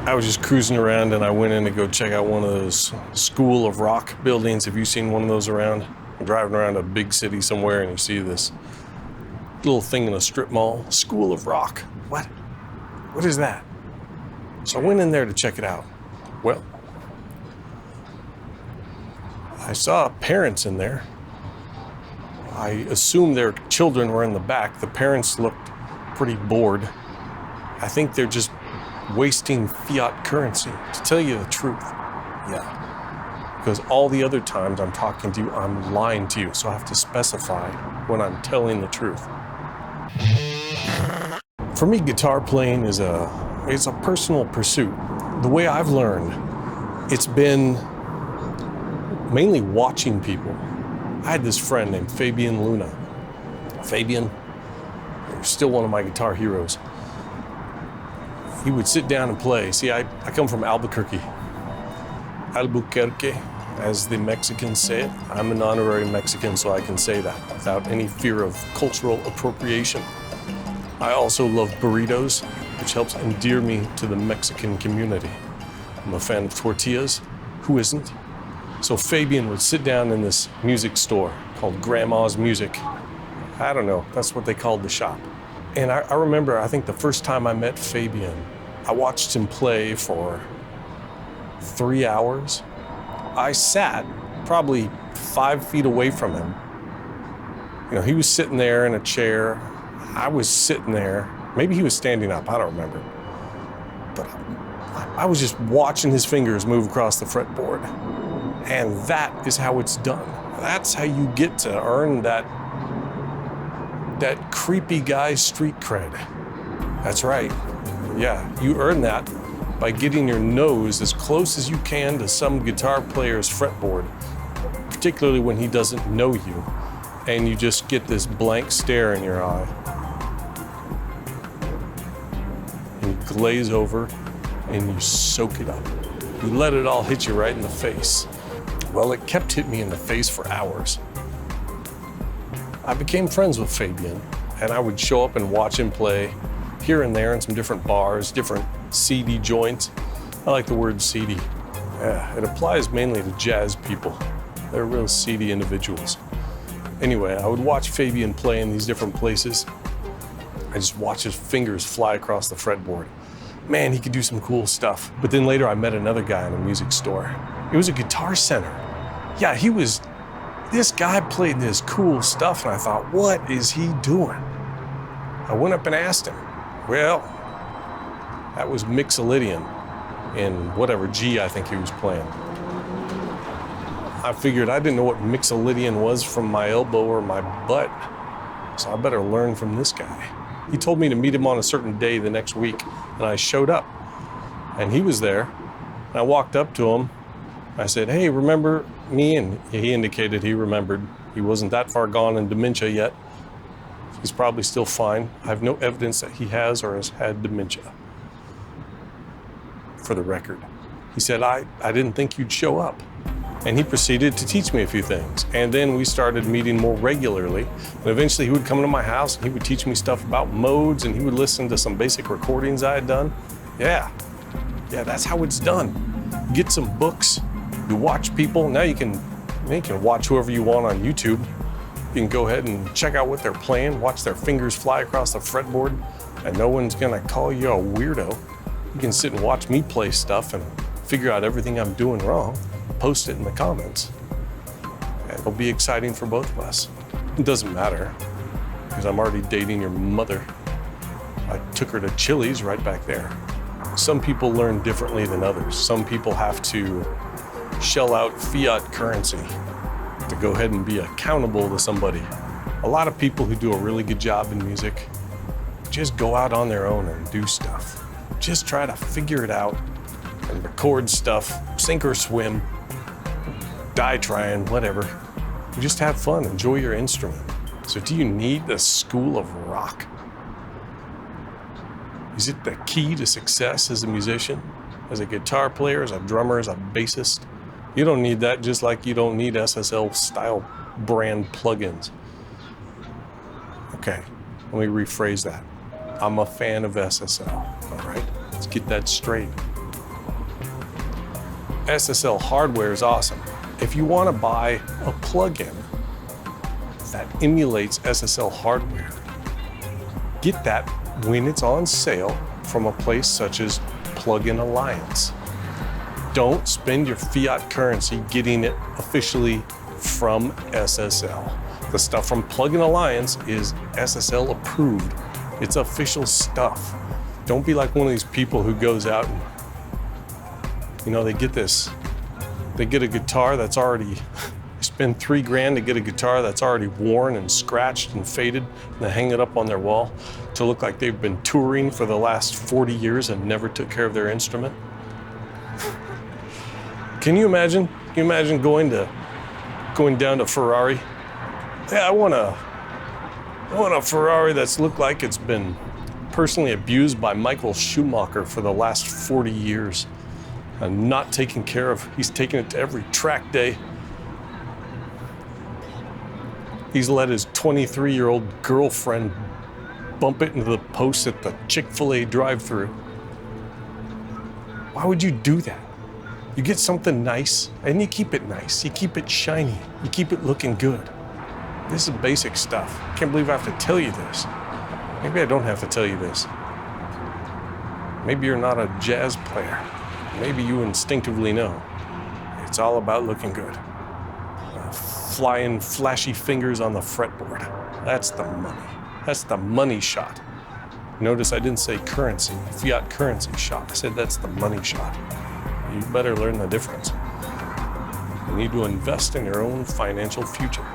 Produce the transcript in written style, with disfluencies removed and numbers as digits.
I was just cruising around and I went in to go check out one of those School of Rock buildings. Have you seen one of those around? I'm driving around a big city somewhere and you see this little thing in a strip mall, School of Rock. What? What is that? So I went in there to check it out. Well, I saw parents in there. I assumed their children were in the back. The parents looked pretty bored. I think they're just wasting fiat currency, to tell you the truth. Yeah. Because all the other times I'm talking to you, I'm lying to you. So I have to specify when I'm telling the truth. For me, guitar playing is a personal pursuit. The way I've learned, it's been mainly watching people. I had this friend named Fabian Luna. Fabian, still one of my guitar heroes. He would sit down and play. See, I come from Albuquerque, as the Mexicans say it. I'm an honorary Mexican, so I can say that without any fear of cultural appropriation. I also love burritos, which helps endear me to the Mexican community. I'm a fan of tortillas. Who isn't? So Fabian would sit down in this music store called Grandma's Music. I don't know, that's what they called the shop. And I remember, I think the first time I met Fabian, I watched him play for 3 hours. I sat probably 5 feet away from him. You know, he was sitting there in a chair. I was sitting there. Maybe he was standing up, I don't remember. But I was just watching his fingers move across the fretboard. And that is how it's done. That's how you get to earn that creepy guy street cred. That's right. Yeah, you earn that by getting your nose as close as you can to some guitar player's fretboard, particularly when he doesn't know you, and you just get this blank stare in your eye. And you glaze over and you soak it up. You let it all hit you right in the face. Well, it kept hitting me in the face for hours. I became friends with Fabian, and I would show up and watch him play here and there in some different bars, different seedy joints. I like the word seedy. Yeah, it applies mainly to jazz people. They're real seedy individuals. Anyway, I would watch Fabian play in these different places. I just watched his fingers fly across the fretboard. Man, he could do some cool stuff. But then later I met another guy in a music store. It was a Guitar Center. Yeah, this guy played this cool stuff, and I thought, what is he doing? I went up and asked him. Well, that was Mixolydian in whatever G I think he was playing. I figured I didn't know what Mixolydian was from my elbow or my butt, so I better learn from this guy. He told me to meet him on a certain day the next week, and I showed up, and he was there. And I walked up to him. I said, hey, remember me? And he indicated he remembered. He wasn't that far gone in dementia yet. He's probably still fine. I have no evidence that he has or has had dementia. For the record. He said, I didn't think you'd show up. And he proceeded to teach me a few things. And then we started meeting more regularly. And eventually he would come to my house and he would teach me stuff about modes, and he would listen to some basic recordings I had done. Yeah, that's how it's done. Get some books. You watch people. Now you can watch whoever you want on YouTube. You can go ahead and check out what they're playing, watch their fingers fly across the fretboard, and no one's gonna call you a weirdo. You can sit and watch me play stuff and figure out everything I'm doing wrong, post it in the comments. And it'll be exciting for both of us. It doesn't matter, because I'm already dating your mother. I took her to Chili's right back there. Some people learn differently than others. Some people have to shell out fiat currency to go ahead and be accountable to somebody. A lot of people who do a really good job in music just go out on their own and do stuff. Just try to figure it out and record stuff, sink or swim, die trying, whatever. You just have fun, enjoy your instrument. So do you need the School of Rock? Is it the key to success as a musician, as a guitar player, as a drummer, as a bassist? You don't need that, just like you don't need SSL style brand plugins. Okay, let me rephrase that. I'm a fan of SSL, all right? Let's get that straight. SSL hardware is awesome. If you want to buy a plugin that emulates SSL hardware, get that when it's on sale from a place such as Plugin Alliance. Don't spend your fiat currency getting it officially from SSL. The stuff from Plugin Alliance is SSL approved. It's official stuff. Don't be like one of these people who goes out and, they get a guitar that's already, they spend $3,000 to get a guitar that's already worn and scratched and faded, and they hang it up on their wall to look like they've been touring for the last 40 years and never took care of their instrument. Can you imagine? Can you imagine going down to Ferrari? Yeah, I want a Ferrari that's looked like it's been personally abused by Michael Schumacher for the last 40 years and not taken care of. He's taken it to every track day. He's let his 23-year-old girlfriend bump it into the post at the Chick-fil-A drive-thru. Why would you do that? You get something nice and you keep it nice. You keep it shiny. You keep it looking good. This is basic stuff. I can't believe I have to tell you this. Maybe I don't have to tell you this. Maybe you're not a jazz player. Maybe you instinctively know. It's all about looking good. Flying flashy fingers on the fretboard. That's the money. That's the money shot. Notice I didn't say currency, fiat currency shot. I said that's the money shot. You better learn the difference. You need to invest in your own financial future.